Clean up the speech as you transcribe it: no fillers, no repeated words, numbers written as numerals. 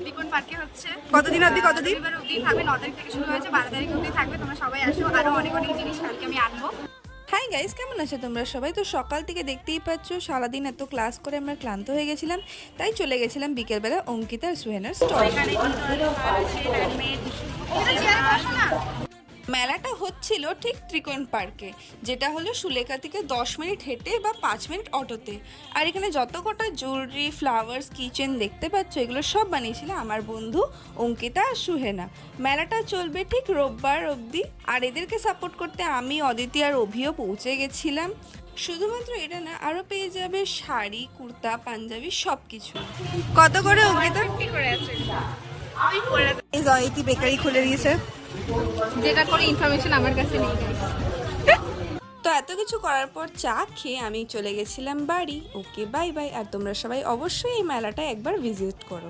ত্রিকোণ পার্কে হচ্ছে। কতদিন অবধি কতদিন? রবিবার অবধি থাকবে, 9 তারিখ থেকে শুরু হয়েছে, 12 তারিখ অবধি থাকবে। তোমরা সবাই আসো, আরো অনেক অনেক জিনিস কালকে আমি আনবো। হাই গাইস, কেমন আছো তোমরা সবাই? তো সকাল থেকে দেখতেই পাচ্ছ সারাদিন এত ক্লাস করে আমরা ক্লান্ত হয়ে গেছিলাম, তাই চলে গেছিলাম বিকেলবেলা অঙ্কিতা আর সুহেনার স্টল। এখানে হ্যান্ডমেড মেলাটা হচ্ছিল ঠিক ত্রিকোণ পার্কে, যেটা হলো সুলেখা থেকে 10 মিনিট হেঁটে বা 5 মিনিট অটোতে। আর এখানে যত কটা জুয়েলারি, ফ্লাওয়ার্স, কিচেন দেখতে পাচ্ছ, এগুলো সব বানিয়েছিল আমার বন্ধু অঙ্কিতা আর সুহেনা। মেলাটা চলবে ঠিক রোববার অবধি, আর এদেরকে সাপোর্ট করতে আমি, অদিতি আর অভিও পৌঁছে গেছিলাম। শুধুমাত্র এটা না, আরও পেয়ে যাবে শাড়ি, কুর্তা, পাঞ্জাবি সব কিছু। কত করে অঙ্কিতা? কি করে আছে এই জয়িতি বেকারি খুলে দিয়েছে, যেটা করে ইনফরমেশন আমার কাছে নেই। তো এত কিছু করার পর চা খেয়ে আমি চলে গেছিলাম বাড়ি। Okay bye bye. আর তোমরা সবাই অবশ্যই এই মেলাটা একবার ভিজিট করো।